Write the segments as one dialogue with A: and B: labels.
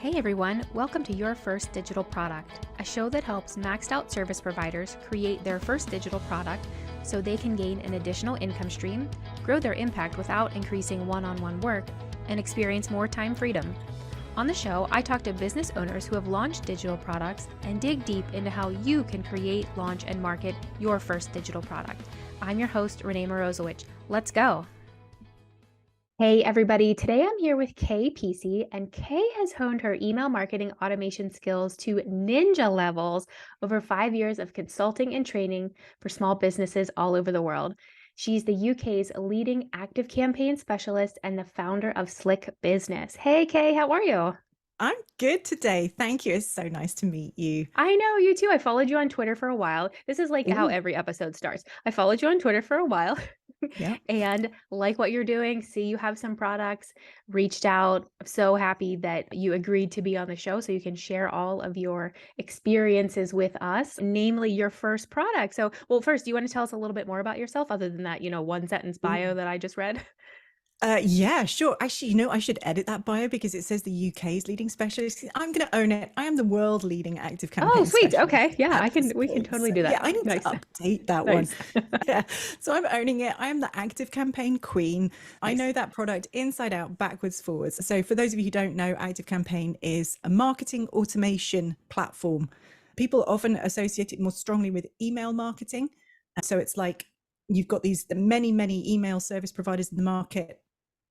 A: Hey everyone, welcome to Your First Digital Product, a show that helps maxed out service providers create their first digital product so they can gain an additional income stream, grow their impact without increasing one-on-one work, and experience more time freedom. On the show, I talk to business owners who have launched digital products and dig deep into how you can create, launch, and market your first digital product. I'm your host, Renee Morozowicz. Let's go. Hey everybody, today I'm here with Kay Peacey, and Kay has honed her email marketing automation skills to ninja levels over 5 years of consulting and training for small businesses all over the world. She's the UK's leading ActiveCampaign specialist and the founder of Slick Business. Hey Kay, how are you?
B: I'm good today. Thank you. It's so nice to meet you.
A: I know, you too. I followed you on Twitter for a while. This is like how
B: Ooh,
A: every episode starts. I followed you on Twitter for a while
B: yeah.
A: and like what you're doing, see you have some products, reached out. I'm so happy that you agreed to be on the show so you can share all of your experiences with us, namely your first product. So, well, first, do you want to tell us a little bit more about yourself other than that, one sentence bio
B: Ooh.
A: that I just read?
B: Yeah, sure. Actually, I should edit that bio because it says the UK's leading specialist. I'm going to own it. I am the world leading active
A: Oh,
B: campaign
A: sweet.
B: specialist
A: Okay. Yeah,
B: at this
A: we can
B: point.
A: totally
B: So,
A: do
B: yeah,
A: that.
B: I need to
A: Nice.
B: update that one.
A: Nice.
B: Yeah. So I'm owning it. I am the active campaign queen. I
A: Nice.
B: know that product inside out, backwards, forwards. So for those of you who don't know, Active Campaign is a marketing automation platform. People often associate it more strongly with email marketing. So it's like you've got the many email service providers in the market.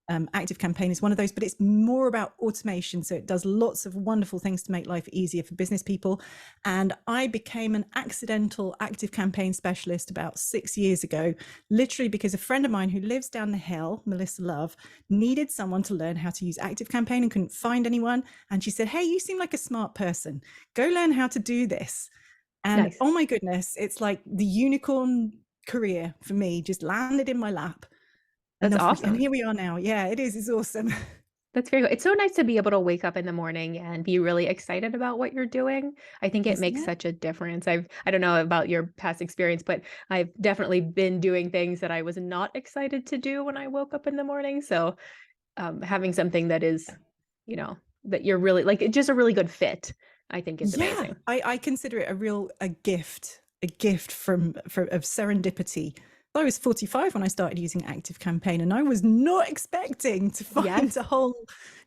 B: ActiveCampaign is one of those, but it's more about automation. So it does lots of wonderful things to make life easier for business people. And I became an accidental ActiveCampaign specialist about 6 years ago, literally because a friend of mine who lives down the hill, Melissa Love, needed someone to learn how to use ActiveCampaign and couldn't find anyone. And she said, hey, you seem like a smart person. Go learn how to do this. And
A: Nice.
B: oh my goodness, it's like the unicorn career for me just landed in my lap.
A: That's
B: And
A: awesome.
B: here we are now. Yeah, it is. It's awesome.
A: That's very good. It's so nice to be able to wake up in the morning and be really excited about what you're doing. I think it
B: Isn't
A: makes
B: it?
A: such a difference. I don't know about your past experience, but I've definitely been doing things that I was not excited to do when I woke up in the morning. So having something that is, that you're really like, it's just a really good fit, I think is
B: Yeah,
A: amazing.
B: I consider it a gift of serendipity. I was 45 when I started using ActiveCampaign, and I was not expecting to find
A: Yes.
B: a whole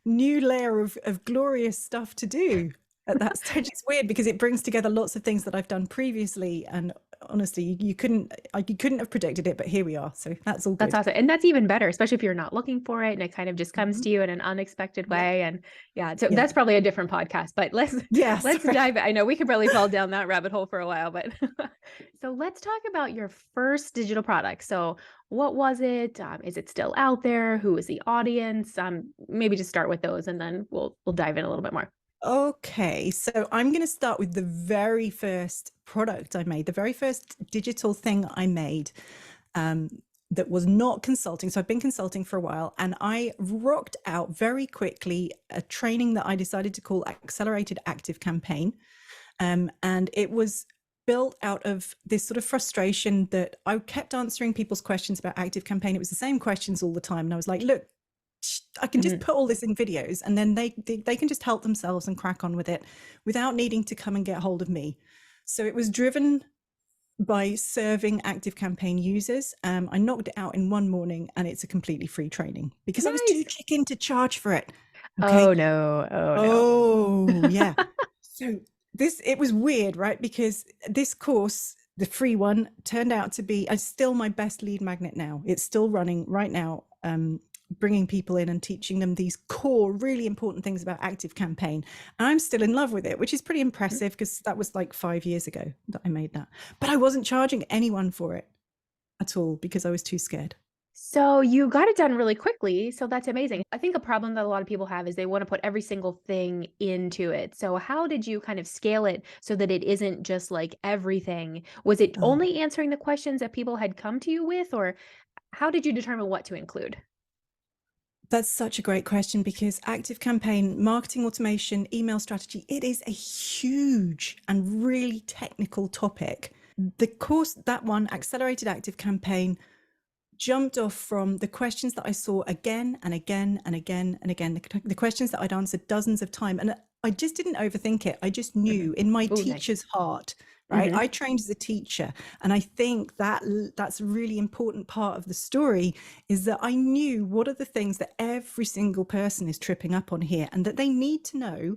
B: new layer of glorious stuff to do at that stage. It's weird because it brings together lots of things that I've done previously, and honestly, you couldn't have predicted it, but here we are. So that's all
A: That's
B: good.
A: awesome. And that's even better, especially if you're not looking for it and it kind of just comes
B: Mhm.
A: to you in an unexpected
B: Yep.
A: way. And yeah, so
B: Yeah.
A: that's probably a different podcast, but let's
B: Yeah.
A: let's
B: Sorry.
A: dive. I know we could probably fall down that rabbit hole for a while, but so let's talk about your first digital product. So what was it? Is it still out there? Who is the audience? Maybe just start with those and then we'll dive in a little bit more.
B: Okay, so I'm going to start with the very first product I made, the very first digital thing I made that was not consulting. So I've been consulting for a while, and I rocked out very quickly a training that I decided to call Accelerated Active Campaign. And it was built out of this sort of frustration that I kept answering people's questions about Active Campaign. It was the same questions all the time. And I was like, look, I can just
A: Mhm.
B: put all this in videos and then they can just help themselves and crack on with it without needing to come and get hold of me. So it was driven by serving ActiveCampaign users. I knocked it out in one morning, and it's a completely free training because I was too
A: Nice.
B: chicken to charge for it. Okay.
A: Oh no. Oh no.
B: Oh yeah. So it was weird, right? Because this course, the free one, turned out to be still my best lead magnet now. It's still running right now, bringing people in and teaching them these core, really important things about ActiveCampaign. And I'm still in love with it, which is pretty impressive because that was like 5 years ago that I made that. But I wasn't charging anyone for it at all because I was too scared.
A: So you got it done really quickly. So that's amazing. I think a problem that a lot of people have is they want to put every single thing into it. So how did you kind of scale it so that it isn't just like everything? Was it
B: Oh.
A: only answering the questions that people had come to you with, or how did you determine what to include?
B: That's such a great question because ActiveCampaign, marketing automation, email strategy, it is a huge and really technical topic. The course, that one, Accelerated ActiveCampaign, jumped off from the questions that I saw again and again and again and again, the questions that I'd answered dozens of times. And I just didn't overthink it. I just
A: Hmm.
B: knew in my
A: Oh, nice.
B: teacher's heart, right?
A: Hmm.
B: I trained as a teacher, and I think that that's a really important part of the story, is that I knew what are the things that every single person is tripping up on here, and that they need to know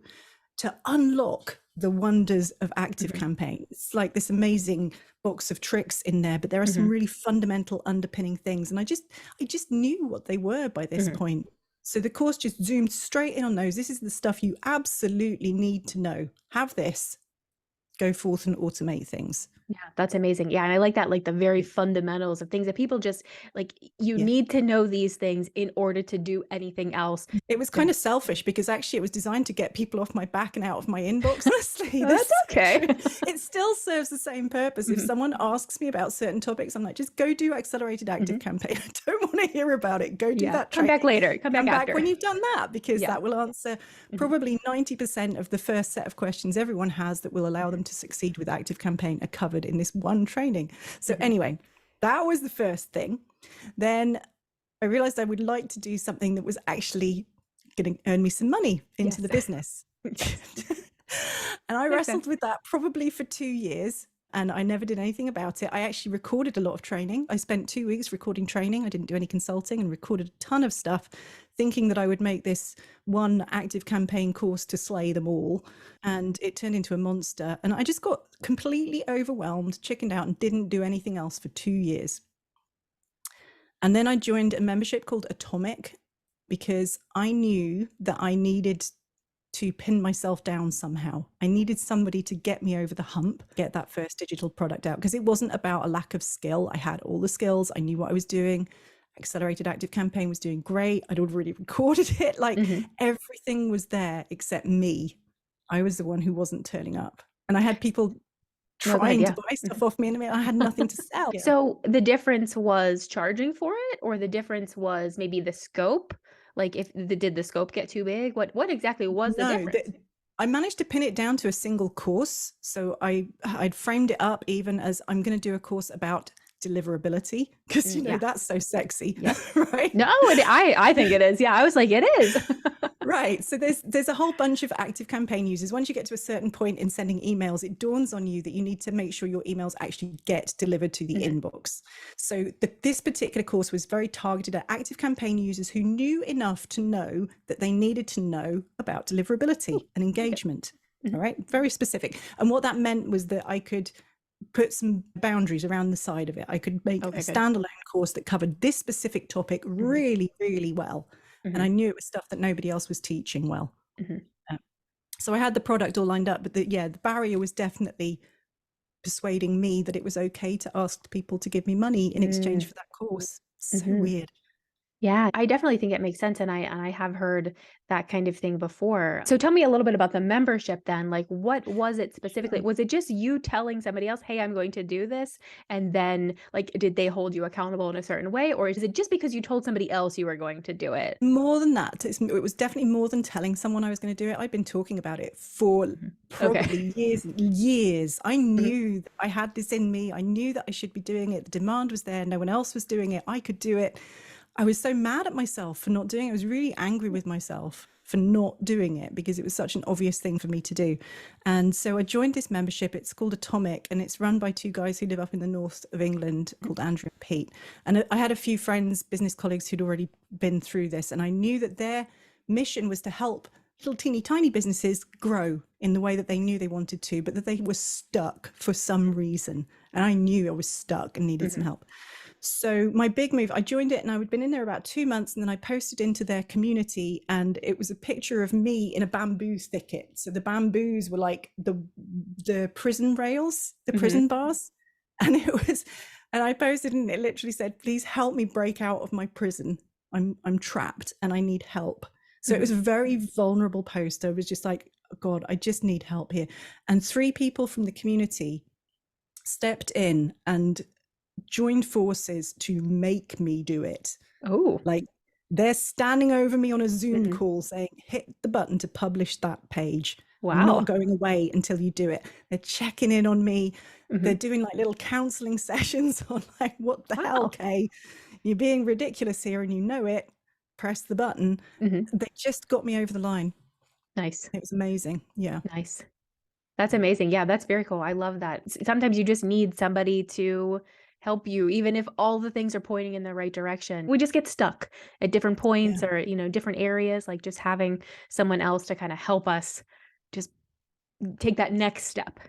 B: to unlock the wonders of
A: Hmm.
B: ActiveCampaign. It's like this amazing box of tricks in there, but there are some
A: Hmm.
B: really fundamental underpinning things. And I just knew what they were by this
A: Hmm.
B: point. So the course just zoomed straight in on those. This is the stuff you absolutely need to know. Have this, go forth and automate things.
A: Yeah, that's amazing. Yeah, and I like that, like the very fundamentals of things that people just like you
B: Yeah.
A: need to know these things in order to do anything else.
B: It was
A: Yeah.
B: kind of selfish because actually it was designed to get people off my back and out of my inbox. Honestly,
A: Oh, that's okay.
B: it still serves the same purpose. If
A: Mhm.
B: someone asks me about certain topics, I'm like, just go do accelerated active
A: Mhm.
B: campaign. I don't want to hear about it. Go do
A: Yeah,
B: that
A: come
B: training.
A: back later. Come back
B: Come back
A: after.
B: when you've done that, because
A: Yeah.
B: that will answer
A: Mhm.
B: probably 90% of the first set of questions everyone has that will allow them to succeed with active campaign are covered in this one training. So
A: Mhm.
B: anyway, that was the first thing. Then I realized I would like to do something that was actually going to earn me some money into
A: Yes.
B: the business.
A: Yes.
B: And I
A: Makes sense.
B: wrestled with that probably for 2 years, and I never did anything about it. I actually recorded a lot of training. I spent 2 weeks recording training. I didn't do any consulting, and recorded a ton of stuff, thinking that I would make this one active campaign course to slay them all. And it turned into a monster. And I just got completely overwhelmed, chickened out, and didn't do anything else for 2 years. And then I joined a membership called Atomic, because I knew that I needed to pin myself down somehow. I needed somebody to get me over the hump, get that first digital product out, because it wasn't about a lack of skill. I had all the skills. I knew what I was doing. Accelerated Active Campaign was doing great. I'd already recorded it. Like
A: Mhm.
B: everything was there except me. I was the one who wasn't turning up. And I had people
A: No, go ahead.
B: trying to
A: Yeah.
B: buy
A: Mhm.
B: stuff off me, and I had nothing to sell.
A: So the difference was charging for it, or the difference was maybe the scope? Like if did the scope get too big? What exactly was the
B: No,
A: difference?
B: I managed to pin it down to a single course. So I'd framed it up even as, I'm going to do a course about deliverability, because
A: Yeah.
B: that's so sexy,
A: Yep.
B: right?
A: No, I think it is. Yeah, I was like, it is.
B: Right. So there's a whole bunch of active campaign users. Once you get to a certain point in sending emails, it dawns on you that you need to make sure your emails actually get delivered to the
A: Mhm.
B: inbox. So this particular course was very targeted at active campaign users who knew enough to know that they needed to know about deliverability
A: Ooh,
B: and
A: okay.
B: engagement.
A: Mhm.
B: All right. Very specific. And what that meant was that I could put some boundaries around the side of it. I could make a
A: Okay, good.
B: standalone course that covered this specific topic
A: Mhm.
B: really, really well. And I
A: Mhm.
B: knew it was stuff that nobody else was teaching well.
A: Mhm.
B: So I had the product all lined up, but the barrier was definitely persuading me that it was okay to ask people to give me money in exchange
A: Mm.
B: for that course. So
A: Mhm.
B: weird.
A: Yeah, I definitely think it makes sense, and I have heard that kind of thing before. So tell me a little bit about the membership then. Like, what was it specifically?
B: Sure.
A: Was it just you telling somebody else, "Hey, I'm going to do this," and then like, did they hold you accountable in a certain way, or is it just because you told somebody else you were going to do it?
B: More than that, it was definitely more than telling someone I was going to do it. I'd been talking about it for
A: Mhm. Okay.
B: probably years and years. I
A: Mhm.
B: knew that I had this in me. I knew that I should be doing it. The demand was there. No one else was doing it. I could do it. I was so mad at myself for not doing it. I was really angry with myself for not doing it, because it was such an obvious thing for me to do. And so I joined this membership. It's called Atomic, and it's run by two guys who live up in the north of England called Andrew and Pete. And I had a few friends, business colleagues, who'd already been through this. And I knew that their mission was to help little teeny tiny businesses grow in the way that they knew they wanted to, but that they were stuck for some reason. And I knew I was stuck and needed some
A: Mhm.
B: help. So my big move, I joined it and I had been in there about 2 months, and then I posted into their community, and it was a picture of me in a bamboo thicket. So the bamboos were like the prison rails, the
A: Mhm.
B: prison bars. And and I posted and it literally said, "Please help me break out of my prison. I'm trapped and I need help." So it was
A: Mhm.
B: a very vulnerable post. I was just like, "Oh God, I just need help here." And 3 people from the community stepped in and joined forces to make me do it.
A: Oh.
B: Like, they're standing over me on a Zoom
A: Mhm.
B: call saying, "Hit the button to publish that page. I'm not
A: Wow.
B: going away until you do it." They're checking in on me. They're
A: Mhm.
B: doing like little counseling sessions on like, "What the hell,
A: Wow.
B: Kay? You're being ridiculous here and you know it. Press the button."
A: Mhm.
B: They just got me over the line.
A: Nice.
B: It was amazing. Yeah.
A: Nice. That's amazing. Yeah, that's very cool. I love that. Sometimes you just need somebody to help you, even if all the things are pointing in the right direction. We just get stuck at different
B: Yeah.
A: points or, different areas, like just having someone else to kind of help us just take that next step.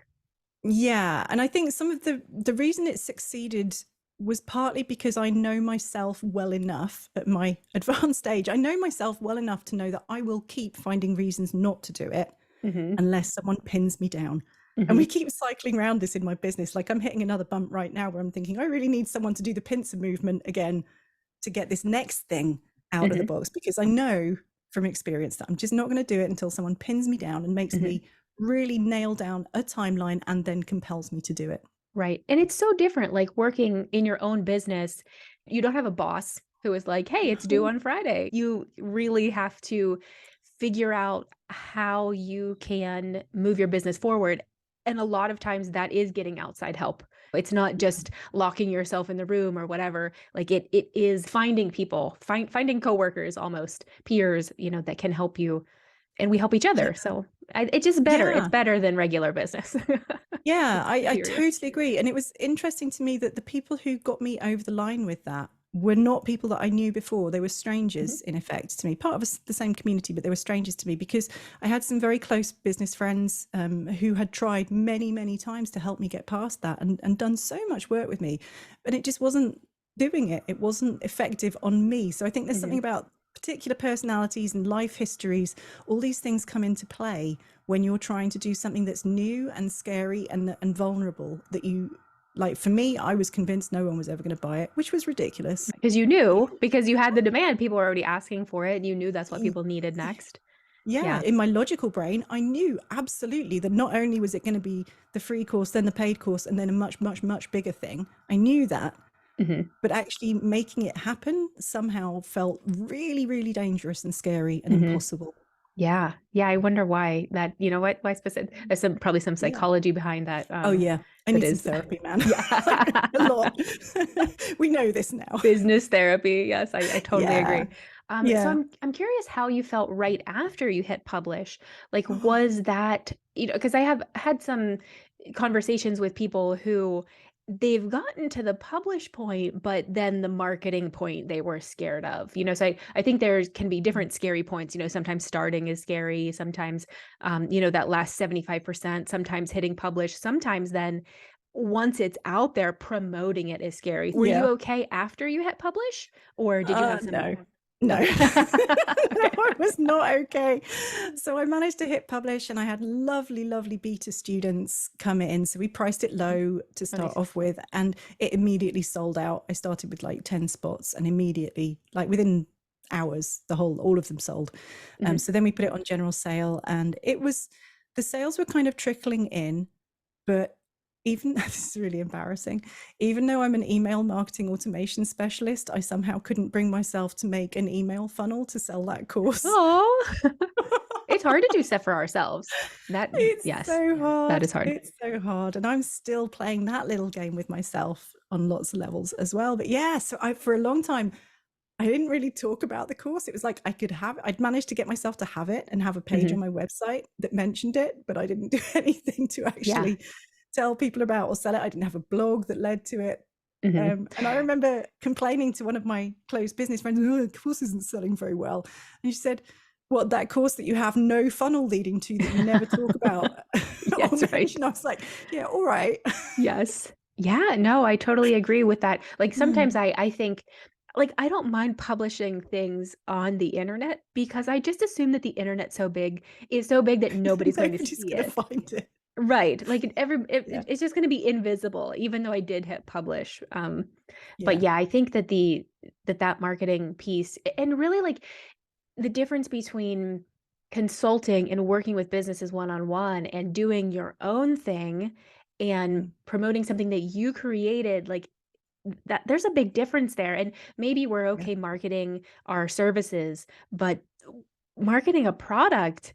B: Yeah, and I think some of the reason it succeeded was partly because I know myself well enough at my advanced age. I know myself well enough to know that I will keep finding reasons not to do it
A: Mhm.
B: unless someone pins me down. And we
A: Mhm.
B: keep cycling around this in my business. Like I'm hitting another bump right now where I'm thinking, I really need someone to do the pincer movement again to get this next thing out of the
A: Mhm.
B: box, because I know from experience that I'm just not going to do it until someone pins me down and makes
A: Mhm.
B: me really nail down a timeline and then compels me to do it.
A: Right. And it's so different, like working in your own business. You don't have a boss who is like, hey, it's due
B: No.
A: on Friday. You really have to figure out how you can move your business forward. And a lot of times that is getting outside help. It's not just locking yourself in the room or whatever. Like it is finding people, finding coworkers, almost peers, that can help you, and we help each
B: Yeah.
A: other. So it's just better. It's
B: Yeah.
A: better than regular business.
B: Yeah,
A: It's
B: I
A: superior.
B: totally agree. And it was interesting to me that the people who got me over the line with that were not people that I knew before. They were
A: Mhm.
B: strangers, in effect, to me, part of the same community, but they were strangers to me because I had some very close business friends who had tried many, many times to help me get past that and done so much work with me, but it just wasn't doing it. It wasn't effective on me. So I think there's something
A: Mhm.
B: about particular personalities and life histories, all these things come into play when you're trying to do something that's new and scary and vulnerable, that you like. For me, I was convinced no one was ever going to buy it, which was ridiculous.
A: Because you knew, because you had the demand, people were already asking for it, and you knew that's what
B: Y-
A: people needed next.
B: Yeah,
A: Yeah.
B: in my logical brain, I knew absolutely that not only was it going to be the free course, then the paid course, and then a much, much, much bigger thing. I knew that,
A: Mhm.
B: but actually making it happen somehow felt really, really dangerous and scary and
A: Mhm.
B: impossible.
A: Yeah. Yeah, I wonder why that, why specific there's probably some
B: Yeah.
A: psychology behind that,
B: Oh yeah, I
A: that
B: need some
A: is
B: therapy, man.
A: yeah.
B: Like, a lot. We know this now.
A: Business therapy, yes, I totally
B: Yeah.
A: agree. So
B: Yeah.
A: I'm curious how you felt right after you hit publish. Like, was that, because I have had some conversations with people who they've gotten to the publish point, but then the marketing point they were scared of. So I think there can be different scary points. Sometimes starting is scary, sometimes that last 75%, sometimes hitting publish, sometimes then once it's out there, promoting it is scary. Were you
B: Yeah.
A: okay after you hit publish, or did you have some
B: No.
A: no.
B: No. No,
A: Okay.
B: I was not okay. So I managed to hit publish and I had lovely, lovely beta students come in. So we priced it
A: Mhm.
B: low to
A: Oh,
B: start
A: nice.
B: off with, and it immediately sold out. I started with like 10 spots and immediately, like within hours, all of them sold.
A: Mhm.
B: So then we put it on general sale, and the sales were kind of trickling in, but even this is really embarrassing. Even though I'm an email marketing automation specialist, I somehow couldn't bring myself to make an email funnel to sell that course.
A: Oh, it's hard to do stuff for ourselves. That
B: It's
A: yes,
B: so
A: that
B: hard.
A: is hard.
B: It's so hard. And I'm still playing that little game with myself on lots of levels as well. But yeah, so for a long time, I didn't really talk about the course. It was like I'd managed to get myself to have it and have a page on
A: Mhm.
B: my website that mentioned it, but I didn't do anything to
A: Yeah.
B: actually tell people about or sell it. I didn't have a blog that led to it.
A: Mhm.
B: And I remember complaining to one of my close business friends, oh, the course isn't selling very well. And she said, what, that course that you have no funnel leading to, that you never talk about or
A: Yes, right.
B: mention? I was like, yeah, all right.
A: Yes. Yeah, no, I totally agree with that. Like, sometimes
B: Mm.
A: I think like, I don't mind publishing things on the internet because I just assume that the internet's so big is so big that nobody's going to
B: Nobody's
A: see
B: going to
A: it.
B: find it.
A: Right, like,
B: Yeah.
A: it's just gonna be invisible even though I did hit publish, but
B: Yeah.
A: yeah, I think that that marketing piece and really, like, the difference between consulting and working with businesses one-on-one and doing your own thing and
B: Mm.
A: promoting something that you created, like, that there's a big difference there, and maybe we're
B: Yeah.
A: okay marketing our services, but marketing a product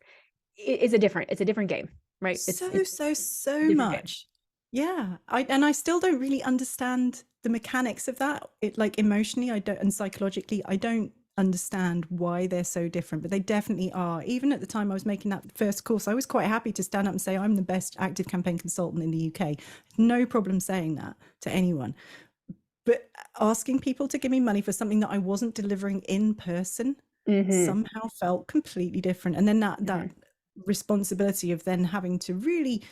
A: it's a different game, right?
B: So
A: Different game.
B: much. Yeah. I still don't really understand the mechanics of that. It, like, emotionally, I don't, and psychologically, I don't understand why they're so different, but they definitely are. Even at the time I was making that first course, I was quite happy to stand up and say I'm the best active campaign consultant in the UK. No problem saying that to anyone. But asking people to give me money for something that I wasn't delivering in person somehow felt completely different. And then that responsibility of then having to really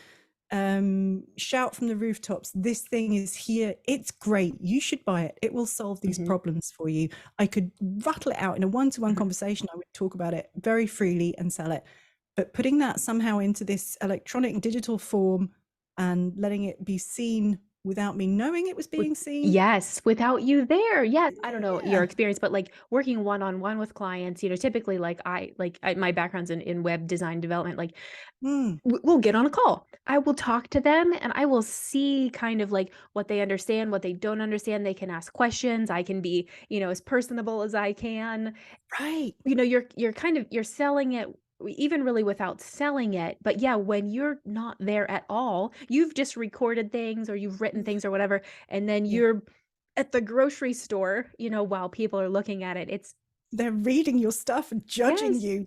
B: shout from the rooftops, this thing is here, it's great, you should buy it, it will solve these problems for you. I could rattle it out in a one-to-one conversation. I would talk about it very freely and sell it, but putting that somehow into this electronic digital form and letting it be seen without me knowing it was being seen.
A: Yes, without you there. Yes. I don't know your
B: Yeah.
A: experience, but like working one-on-one with clients, typically my background's in web design development, like we'll get on a call. I will talk to them and I will see kind of like what they understand, what they don't understand. They can ask questions. I can be, as personable as I can.
B: Right.
A: You're selling it even really without selling it. But yeah, when you're not there at all, you've just recorded things or you've written things or whatever, and then
B: Yeah.
A: you're at the grocery store, while people are looking at it.
B: They're reading your stuff and judging
A: Yes.
B: you.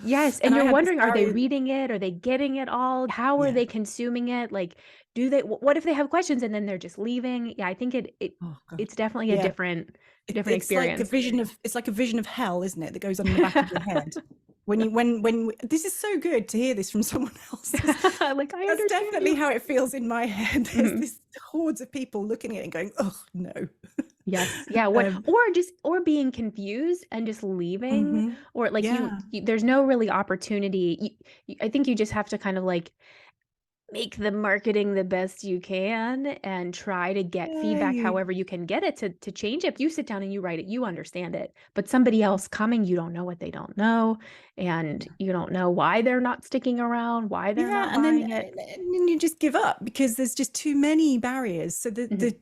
A: Yes,
B: And
A: and
B: I
A: you're
B: had this
A: wondering, are they
B: barrier.
A: reading it? Are they getting it all? How are
B: Yeah.
A: they consuming it? Like, do they what if they have questions and then they're just leaving? Yeah, I think
B: Oh God.
A: it's definitely a
B: Yeah.
A: different
B: It's like
A: experience.
B: it's like a vision of hell, isn't it? That goes on in the back of your head. When this is so good to hear this from someone else.
A: Like, I
B: That's
A: understand
B: definitely
A: you.
B: how it feels in my head. There's this hordes of people looking at it and going, oh no.
A: Yes. Yeah,
B: Um,
A: or being confused and just leaving,
B: mhm.
A: or like
B: Yeah.
A: there's no really opportunity. I think you just have to kind of like make the marketing the best you can and try to get
B: Yeah,
A: feedback however you can get it to change it. If you sit down and you write it, you understand it. But somebody else coming, you don't know what they don't know, and you don't know why they're not sticking around, why they're
B: yeah,
A: not
B: and then
A: buying it.
B: you just give up because there's just too many barriers. So
A: Mhm.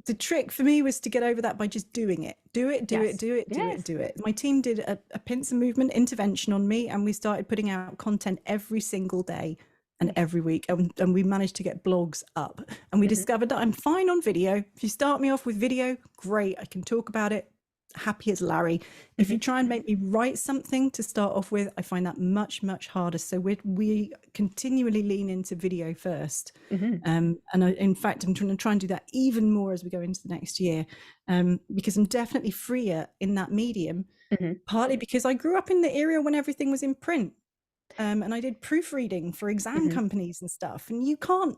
B: the trick for me was to get over that by just doing it. Do it, do it,
A: Yes.
B: do it, do it,
A: Yes.
B: do it. My team did a pincer movement intervention on me, and we started putting out content every single day and
A: Nice.
B: every week. And we managed to get blogs up. And we
A: Mhm.
B: discovered that I'm fine on video. If you start me off with video, great, I can talk about it. Happy as Larry. If you
A: Mhm.
B: try and make me write something to start off with, I find that much, much harder. So we continually lean into video first.
A: Mhm.
B: In fact, I'm trying to try and do that even more as we go into the next year, because I'm definitely freer in that medium,
A: Mhm.
B: partly because I grew up in the era when everything was in print. And I did proofreading for exam
A: Mhm.
B: companies and stuff. And you can't,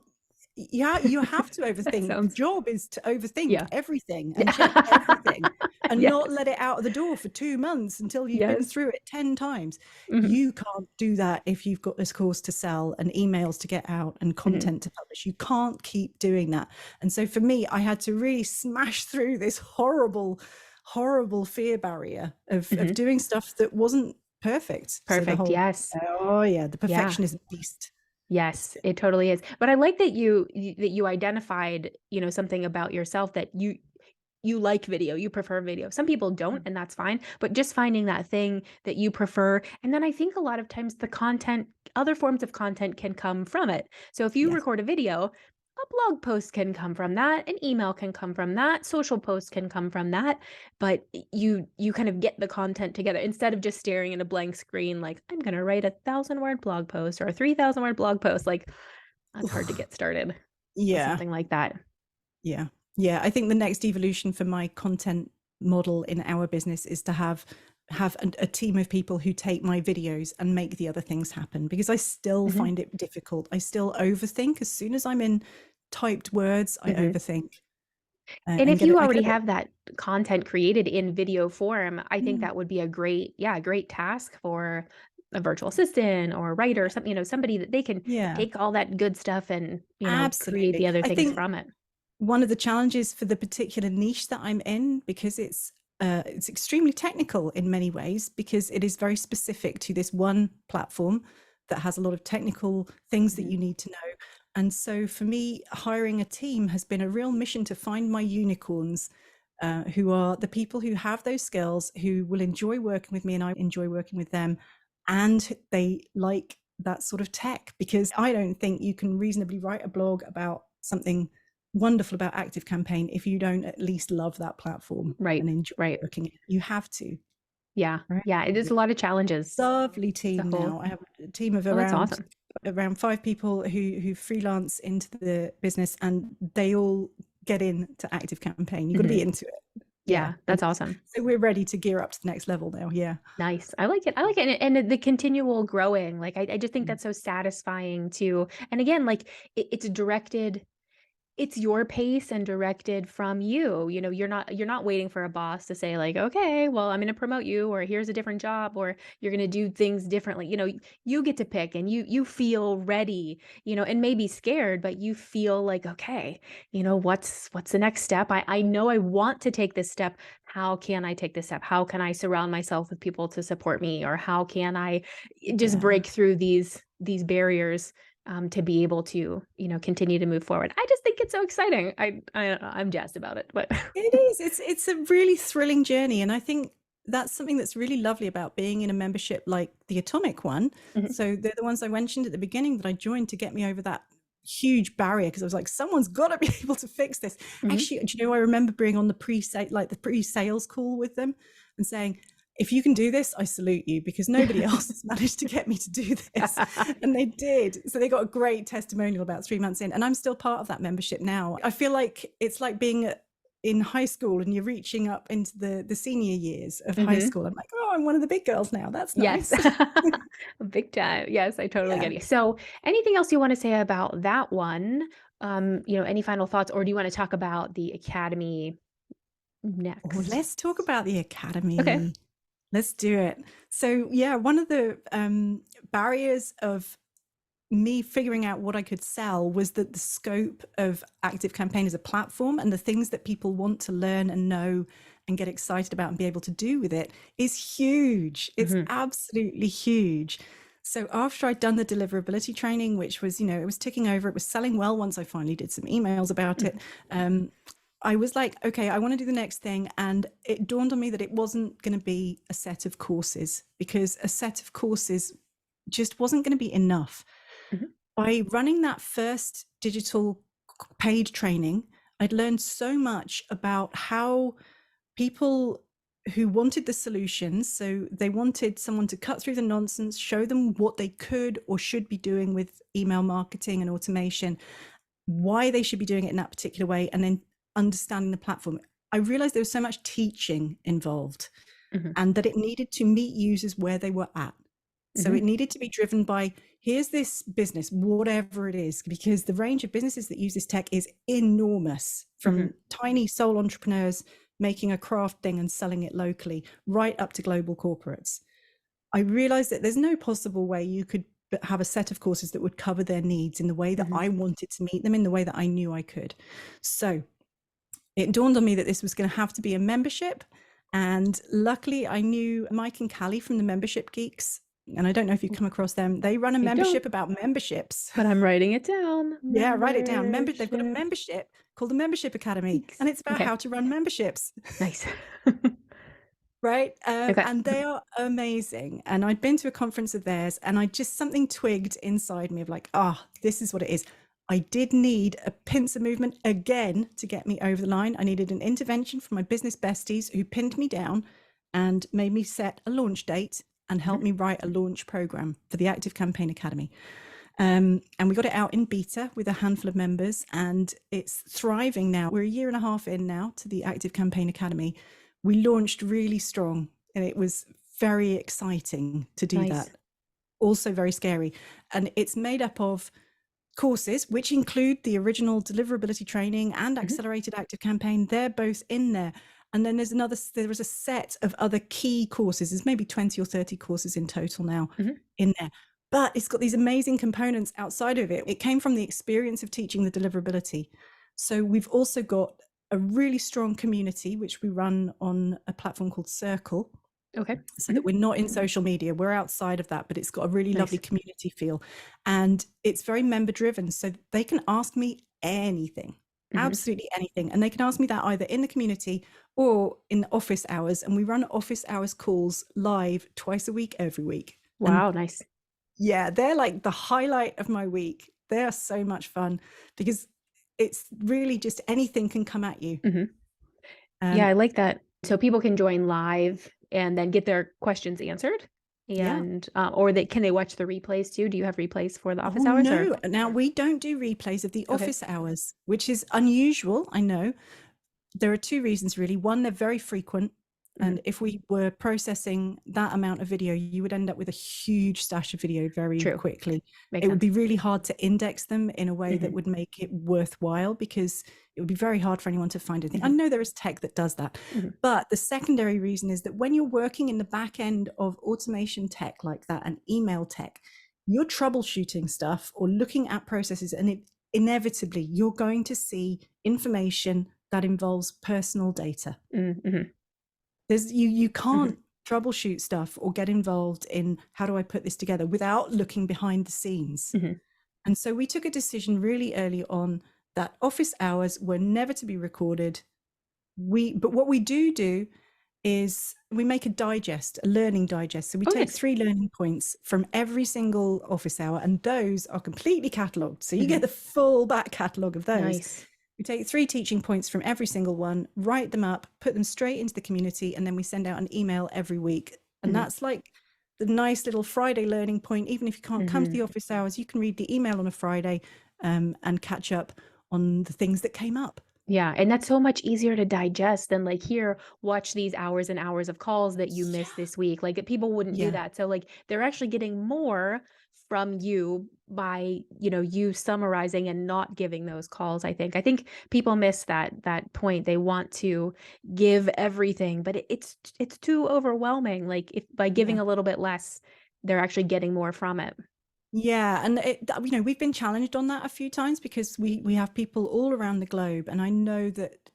B: you have to
A: That
B: overthink. The
A: sounds
B: job is to overthink
A: yeah.
B: everything and check everything and not
A: Yes.
B: let it out of the door for 2 months until you've been
A: Yes.
B: through it 10 times.
A: Mhm.
B: You can't do that if you've got this course to sell and emails to get out and
A: Mhm.
B: content to publish. You can't keep doing that. And so for me, I had to really smash through this horrible, horrible fear barrier of
A: Mhm.
B: doing stuff that wasn't perfect. So the
A: Perfect.
B: whole,
A: Yes.
B: oh yeah, the
A: Yeah.
B: perfectionism beast.
A: Yes, it totally is. But I like that you identified, something about yourself that you like video, you prefer video. Some people don't, and that's fine, but just finding that thing that you prefer. And then I think a lot of times other forms of content can come from it. So if you
B: Yes.
A: record a video, a blog post can come from that, an email can come from that, social post can come from that, but you kind of get the content together instead of just staring at a blank screen like I'm going to write 1,000-word blog post or a 3,000-word blog post. Like that's hard to
B: Oof.
A: get started with
B: Yeah.
A: something like that.
B: Yeah. Yeah. I think the next evolution for my content model in our business is to have a team of people who take my videos and make the other things happen, because I still
A: Mhm.
B: find it difficult. I still overthink. As soon as I'm in typed words, I
A: Mhm.
B: overthink,
A: And
B: and
A: if
B: get
A: you
B: it. I get
A: already
B: a bit.
A: have that content created in video form, I think
B: Mm,
A: that would be a great task for a virtual assistant or a writer, or somebody that they can
B: yeah,
A: take all that good stuff and, create
B: absolutely.
A: the other
B: I
A: things
B: think
A: from it.
B: one of the challenges for the particular niche that I'm in, because it's extremely technical in many ways, because it is very specific to this one platform that has a lot of technical things that
A: Mhm.
B: you need to know. And so for me, hiring a team has been a real mission to find my unicorns, who are the people who have those skills, who will enjoy working with me and I enjoy working with them, and they like that sort of tech. Because I don't think you can reasonably write a blog about something wonderful about ActiveCampaign if you don't at least love that platform
A: Right,
B: and enjoy
A: right.
B: working it. You have to.
A: Yeah.
B: Right.
A: Yeah. It is a lot of challenges.
B: Lovely
A: The
B: team
A: whole
B: now. I have a team of
A: Oh, that's
B: around
A: awesome.
B: five people who freelance into the business, and they all get into Active Campaign. You've got to
A: Mhm.
B: be into it. Yeah.
A: Yeah, that's awesome.
B: So we're ready to gear up to the next level now. Yeah.
A: Nice. I like it. I like it. And the continual growing. Like I just think that's so satisfying too. And again, like it's directed, it's your pace and directed from you. You know, you're not waiting for a boss to say like, "Okay, well, I'm going to promote you," or "Here's a different job," or "You're going to do things differently." You know, you get to pick and you feel ready, and maybe scared, but you feel like, "Okay, what's the next step? I know I want to take this step. How can I take this step? How can I surround myself with people to support me, or how can I just
B: Yeah.
A: break through these barriers to be able to, continue to move forward. I just think it's so exciting. I'm jazzed about it. But
B: It is. It's a really thrilling journey, and I think that's something that's really lovely about being in a membership like the Atomic one.
A: Mhm,
B: So they're the ones I mentioned at the beginning that I joined to get me over that huge barrier, because I was like, someone's got to be able to fix this.
A: mhm.
B: Actually, do you know, I remember being on the pre-sales call with them and saying, if you can do this, I salute you, because nobody else has managed to get me to do this. And they did. So they got a great testimonial about 3 months in. And I'm still part of that membership now. I feel like it's like being in high school and you're reaching up into the senior years of high
A: Mhm.
B: school. I'm like, oh, I'm one of the big girls now. That's
A: Yes.
B: nice.
A: Big time. Yes, I totally
B: Yeah.
A: get you. So, anything else you want to say about that one? Any final thoughts, or do you want to talk about the academy
B: Oh,
A: next?
B: let's talk about the
A: Okay.
B: academy. Let's do it. So, yeah, one of the barriers of me figuring out what I could sell was that the scope of Active Campaign as a platform and the things that people want to learn and know and get excited about and be able to do with it is huge. It's
A: Hmm.
B: absolutely huge. So after I'd done the deliverability training, which was, it was ticking over, it was selling well once I finally did some emails about it. I was like, okay, I want to do the next thing. And it dawned on me that it wasn't going to be a set of courses, because a set of courses just wasn't going to be enough.
A: Hmm.
B: By running that first digital paid training, I'd learned so much about how people who wanted the solutions, so they wanted someone to cut through the nonsense, show them what they could or should be doing with email marketing and automation, why they should be doing it in that particular way, and then understanding the platform. I realized there was so much teaching involved,
A: Hmm.
B: and that it needed to meet users where they were at. So
A: Hmm.
B: it needed to be driven by, here's this business, whatever it is, because the range of businesses that use this tech is enormous,
A: Hmm.
B: from tiny sole entrepreneurs making a craft thing and selling it locally, right up to global corporates. I realized that there's no possible way you could have a set of courses that would cover their needs in the way that
A: Hmm.
B: I wanted to meet them, in the way that I knew I could. So it dawned on me that this was going to have to be a membership. And luckily, I knew Mike and Callie from the Membership Geeks. And I don't know if you've come across them. They run a
A: I don't,
B: membership about memberships.
A: but I'm writing it down.
B: Yeah, write it down. They've got a
A: Membership
B: membership called the Membership Academy,
A: geeks.
B: and it's about
A: Okay.
B: how to run memberships.
A: Nice.
B: Right.
A: Okay.
B: And they are amazing. And I'd been to a conference of theirs, and I just, something twigged inside me of like, this is what it is. I did need a pincer movement again to get me over the line. I needed an intervention from my business besties who pinned me down and made me set a launch date and helped
A: Mhm.
B: me write a launch program for the ActiveCampaign Academy. And we got it out in beta with a handful of members, and it's thriving now. We're a year and a half in now to the ActiveCampaign Academy. We launched really strong, and it was very exciting to do
A: Nice.
B: that. Also very scary. And it's made up of courses, which include the original deliverability training and
A: Mhm.
B: accelerated Active Campaign. They're both in there. And then there is a set of other key courses. There's maybe 20 or 30 courses in total now
A: Mhm.
B: in there. But it's got these amazing components outside of it. It came from the experience of teaching the deliverability. So we've also got a really strong community, which we run on a platform called Circle,
A: Okay.
B: so that
A: Mhm.
B: we're not in social media. We're outside of that, but it's got a really lovely
A: Nice.
B: community feel. And it's very member driven. So they can ask me anything,
A: Mhm.
B: absolutely anything. And they can ask me that either in the community or in the office hours. And we run office hours calls live twice a week, every week. And
A: Wow, nice.
B: yeah, they're like the highlight of my week. They are so much fun, because it's really just anything can come at you.
A: Mhm. Yeah,
B: Um,
A: I like that. So people can join live and then get their questions answered?
B: Yeah.
A: And, or can they watch the replays too? Do you have replays for the
B: Oh,
A: office hours or?
B: no. Now, we don't do replays of the
A: Okay.
B: office hours, which is unusual, I know. There are two reasons, really. One, they're very frequent.
A: Mhm.
B: And if we were processing that amount of video, you would end up with a huge stash of video very
A: True.
B: quickly.
A: Makes
B: It would
A: sense.
B: be really hard to index them in a way that
A: Mhm.
B: would make it worthwhile, because it would be very hard for anyone to find anything. I
A: Mhm.
B: know there is tech that does that.
A: Mhm.
B: But the secondary reason is that when you're working in the back end of automation tech like that and email tech, you're troubleshooting stuff or looking at processes, and inevitably you're going to see information that involves personal data.
A: Mhm.
B: You
A: Mhm.
B: can't troubleshoot stuff or get involved in how do I put this together without looking behind the scenes.
A: Mhm.
B: And so we took a decision really early on that office hours were never to be recorded. But what we do is we make a digest, a learning digest. So we
A: Oh,
B: take
A: nice.
B: 3 learning points from every single office hour, and those are completely catalogued. So you get
A: Mhm.
B: the full back catalogue of those.
A: Nice.
B: We take 3 teaching points from every single one, write them up, put them straight into the community, and then we send out an email every week. And
A: Mhm.
B: that's like the nice little Friday learning point. Even if you can't come to the
A: Mhm.
B: office hours, you can read the email on a Friday, and catch up on the things that came up.
A: Yeah, and that's so much easier to digest than, like, here, watch these hours and hours of calls that you missed
B: Yeah.
A: this week. Like, people wouldn't do
B: Yeah.
A: that. So, like, they're actually getting more from you by, you summarizing and not giving those calls, I think. I think people miss that point. They want to give everything, but it's too overwhelming. Like, if by giving
B: Yeah.
A: a little bit less, they're actually getting more from it.
B: Yeah, and we've been challenged on that a few times, because we have people all around the globe, and I know that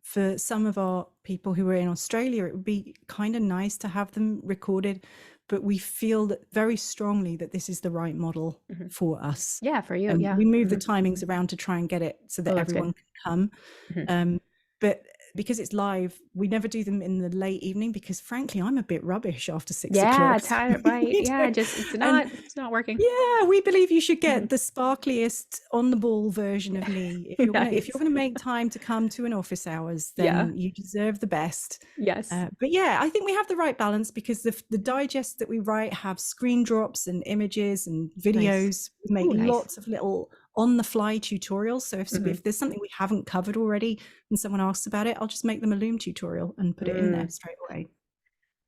B: for some of our people who are in Australia, it would be kind of nice to have them recorded, but we feel that very strongly that this is the right model
A: Mhm.
B: for us.
A: Yeah, for you,
B: And
A: yeah.
B: we move the
A: Mhm.
B: timings around to try and get it so
A: Oh,
B: that
A: that's good.
B: everyone can come.
A: Mhm.
B: Um, but because it's live, we never do them in the late evening, because frankly, I'm a bit rubbish after 6
A: Yeah,
B: o'clock.
A: tired, right.
B: We
A: Yeah,
B: don't-
A: just it's
B: and
A: not working.
B: yeah, we believe you should
A: Mhm.
B: get the sparkliest on the ball version of me. If you're
A: Nice.
B: gonna make time to come to an office hours,
A: Yeah.
B: then you deserve the best.
A: Yes.
B: But yeah, I think we have the right balance, because the digests that we write have screen drops and images and
A: Nice.
B: videos. We make
A: Ooh, nice.
B: lots of little on the fly tutorials. So
A: Mhm.
B: if there's something we haven't covered already and someone asks about it, I'll just make them a Loom tutorial and put it in there
A: Mm,
B: straight away.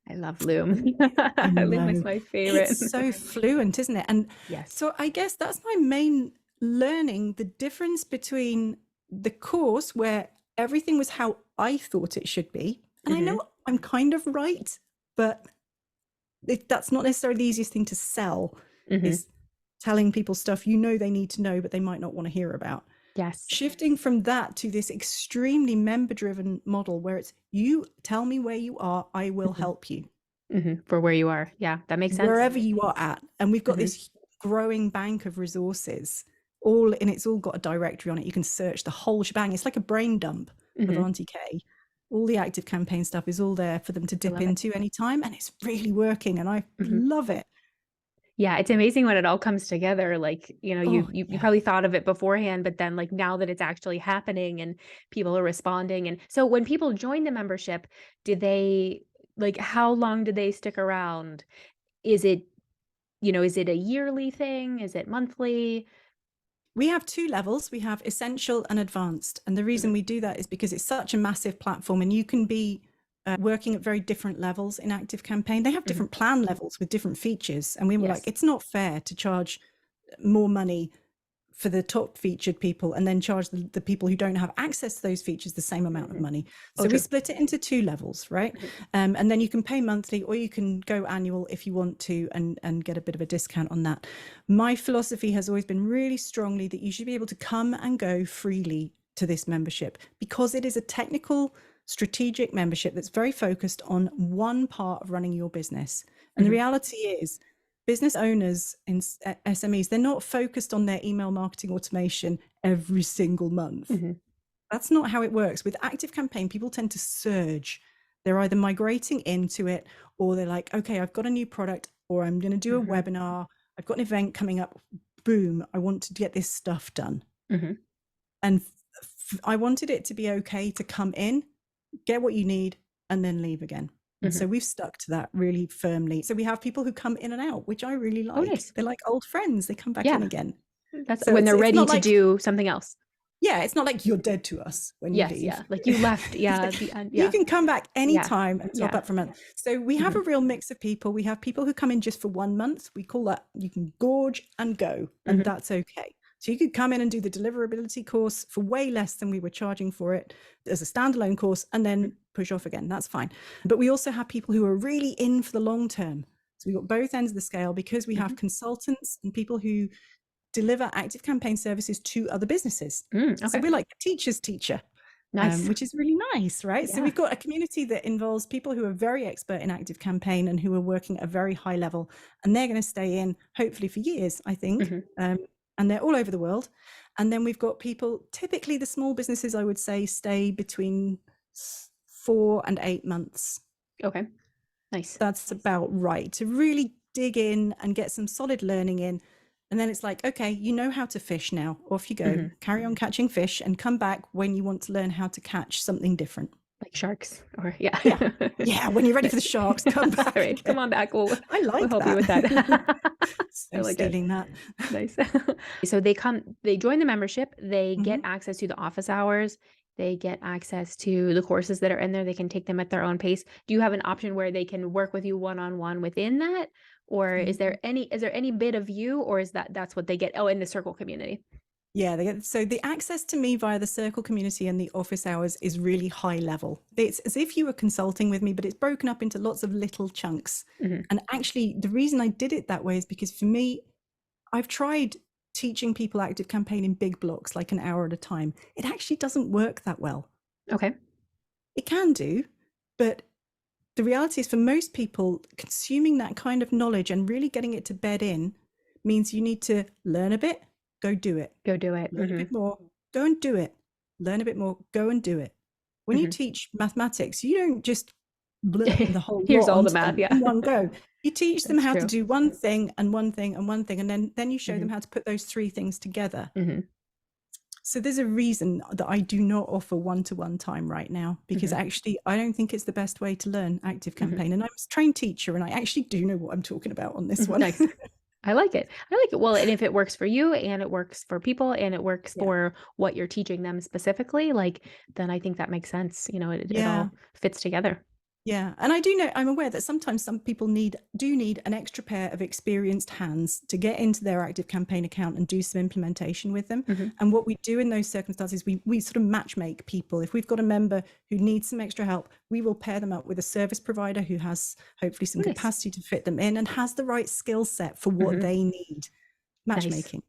A: I love Loom.
B: I
A: Loom is
B: know.
A: my
B: It's
A: favorite.
B: so fluent, isn't it? And
A: Yes.
B: so I guess that's my main learning, the difference between the course, where everything was how I thought it should be. And I
A: Mhm.
B: know I'm kind of right, but that's not necessarily the easiest thing to sell,
A: Mhm.
B: is telling people stuff they need to know, but they might not want to hear about.
A: Yes.
B: Shifting from that to this extremely member-driven model, where it's you tell me where you are, I will
A: Mhm.
B: help you
A: Mhm. For where you are. Yeah, that makes sense.
B: wherever you are at. And we've got
A: Mhm.
B: this growing bank of resources, and it's all got a directory on it. You can search the whole shebang. It's like a brain dump of
A: Mhm.
B: Auntie Kay. All the active campaign stuff is all there for them to
A: I
B: dip
A: love it.
B: into anytime, and it's really working, and I
A: Mhm.
B: love it.
A: Yeah, it's amazing when it all comes together, like,
B: Oh
A: you
B: yeah.
A: probably thought of it beforehand, but then, like, now that it's actually happening and people are responding, and so when people join the membership, do they like, how long do they stick around? Is it is it a yearly thing? Is it monthly?
B: We have 2 levels. We have essential and advanced. And the reason
A: Mhm,
B: we do that is because it's such a massive platform, and you can be working at very different levels in ActiveCampaign. They have
A: mhm.
B: different plan levels with different features. And we were like,
A: Yes.
B: it's not fair to charge more money for the top featured people and then charge the people who don't have access to those features the same amount of
A: Mhm.
B: money.
A: Oh,
B: So we
A: true.
B: split it into 2 levels, right?
A: Mhm,
B: And then you can pay monthly, or you can go annual if you want to, and get a bit of a discount on that. My philosophy has always been really strongly that you should be able to come and go freely to this membership, because it is a technical, strategic membership that's very focused on one part of running your business. And the
A: mhm,
B: reality is, business owners in SMEs, they're not focused on their email marketing automation every single month.
A: mhm,
B: That's not how it works. With ActiveCampaign, people tend to surge. They're either migrating into it, or they're like, okay, I've got a new product, or I'm going to do a
A: mhm,
B: webinar. I've got an event coming up. Boom, I want to get this stuff done.
A: mhm.
B: And I wanted it to be okay to come in, get what you need, and then leave again. And so we've stuck to that really firmly. So we have people who come in and out, which I really
A: Oh,
B: like.
A: nice.
B: They're like old friends. They come back in
A: Yeah.
B: again.
A: That's
B: So
A: when they're
B: it's
A: ready
B: not
A: to
B: like,
A: do something else.
B: yeah, it's not like you're dead to us when you
A: Yes.
B: leave.
A: Yeah. Like you left.
B: It's
A: Yeah.
B: like,
A: The end.
B: you
A: Yeah.
B: can come back anytime and top
A: Yeah.
B: up for a month. So we have a real mix of people. We have people who come in just for 1 month. We call that, you can gorge and go, and that's okay. So you could come in and do the deliverability course for way less than we were charging for it as a standalone course, and then push off again. That's fine. But we also have people who are really in for the long term. So we've got both ends of the scale, because we have consultants and people who deliver ActiveCampaign services to other businesses.
A: Okay.
B: So we're like a teacher's teacher.
A: Nice.
B: Which is really nice, right?
A: Yeah.
B: So we've got a community that involves people who are very expert in ActiveCampaign and who are working at a very high level, and they're going to stay in hopefully for years, I think. And they're all over the world. And then we've got people, typically the small businesses, I would say, stay between 4 and 8 months.
A: Okay. Nice.
B: That's about right, to really dig in and get some solid learning in. And then it's like, okay, you know how to fish now. Off you go. Carry on catching fish and come back when you want to learn how to catch something different.
A: Like sharks, or yeah.
B: Yeah, when you're ready for the sharks, come back.
A: Right, come on back.
B: I like
A: we'll help
B: that.
A: you with that.
B: So like stealing that.
A: Nice. So they join the membership, they get access to the office hours, they get access to the courses that are in there, they can take them at their own pace. Do you have an option where they can work with you one-on-one within that? Or is there any bit of you, or is that's what they get? Oh, in the circle community.
B: Yeah, so the access to me via the circle community and the office hours is really high level. It's as if you were consulting with me, but it's broken up into lots of little chunks. And actually, the reason I did it that way is because for me, I've tried teaching people ActiveCampaign in big blocks, like an hour at a time. It actually doesn't work that well.
A: Okay.
B: It can do, but the reality is, for most people, consuming that kind of knowledge and really getting it to bed in means you need to learn a bit, go do it.
A: Go do it.
B: Learn a bit more, go and do it. Learn a bit more, go and do it. When you teach mathematics, you don't just blurt the whole
A: Here's
B: lot
A: all the math,
B: in one go. You teach them how to do one thing and one thing and one thing, and then you show them how to put those 3 things together. So there's a reason that I do not offer one-to-one time right now, because actually I don't think it's the best way to learn ActiveCampaign. And I'm a trained teacher, and I actually do know what I'm talking about on this one.
A: Nice. I like it. Well, and if it works for you and it works for people and it works for what you're teaching them specifically, then I think that makes sense. It all fits together.
B: Yeah. And I do know, I'm aware that sometimes some people do need an extra pair of experienced hands to get into their ActiveCampaign account and do some implementation with them. And what we do in those circumstances, we sort of matchmake people. If we've got a member who needs some extra help, we will pair them up with a service provider who has hopefully some capacity to fit them in and has the right skill set for what they need. Matchmaking.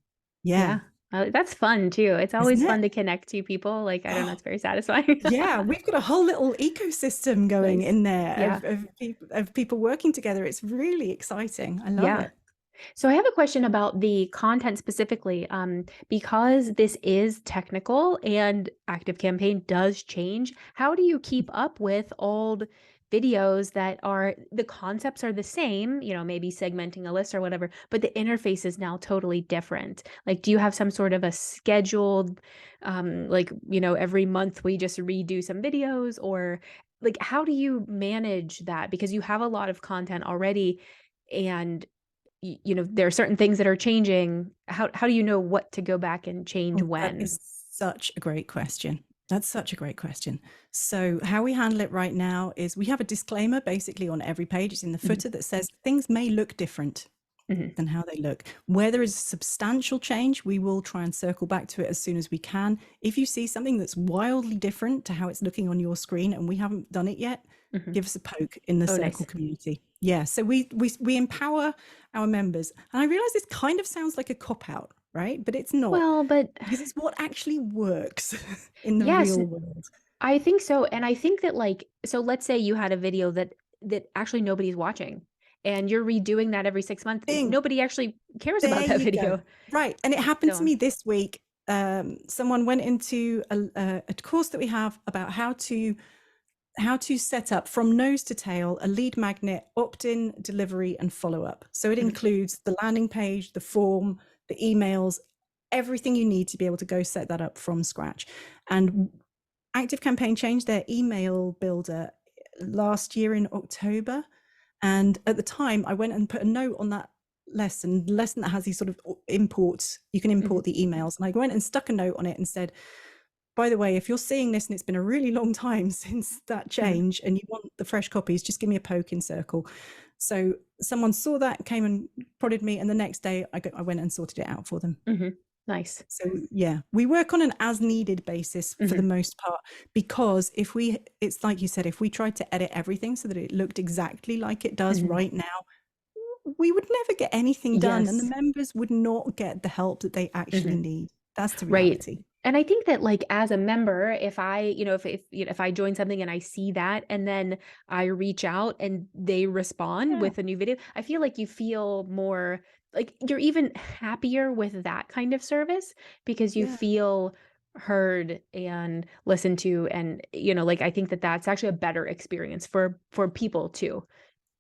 A: Yeah. That's fun too. It's always fun to connect to people. I don't know, it's very satisfying.
B: Yeah, we've got a whole little ecosystem going in there of people working together. It's really exciting. I love it.
A: So I have a question about the content specifically, because this is technical and ActiveCampaign does change. How do you keep up with old videos that the concepts are the same, maybe segmenting a list or whatever, but the interface is now totally different? Do you have some sort of a scheduled, every month we just redo some videos, or how do you manage that? Because you have a lot of content already, and there are certain things that are changing. How do you know what to go back and change when?
B: That is such a great question. That's such a great question. So how we handle it right now is we have a disclaimer basically on every page. It's in the footer that says things may look different than how they look. Where there is substantial change, we will try and circle back to it as soon as we can. If you see something that's wildly different to how it's looking on your screen and we haven't done it yet, give us a poke in the circle community. Yeah, so we empower our members. And I realize this kind of sounds like a cop-out, right? But it's not.
A: Well,
B: because it's what actually works in the real world.
A: I think so. And I think that so let's say you had a video that actually nobody's watching, and you're redoing that every 6 months. Nobody actually cares about that video.
B: Right. And it happened to me this week. Someone went into a course that we have about how to set up from nose to tail a lead magnet, opt-in, delivery, and follow-up. So it includes the landing page, the form, the emails, everything you need to be able to go set that up from scratch. And ActiveCampaign changed their email builder last year in October. And at the time, I went and put a note on that lesson that has these sort of imports. You can import the emails. And I went and stuck a note on it and said, by the way, if you're seeing this and it's been a really long time since that change and you want the fresh copies, just give me a poke in Circle. So someone saw that, came and prodded me, and the next day I went and sorted it out for them.
A: Nice.
B: So yeah, we work on an as needed basis for the most part, because it's like you said, if we tried to edit everything so that it looked exactly like it does right now, we would never get anything done, and the members would not get the help that they actually need. That's the reality.
A: And I think that, like, as a member, if I, if I join something and I see that, and then I reach out and they respond with a new video, I feel like you feel more like you're even happier with that kind of service, because you feel heard and listened to. And, like, I think that that's actually a better experience for people too.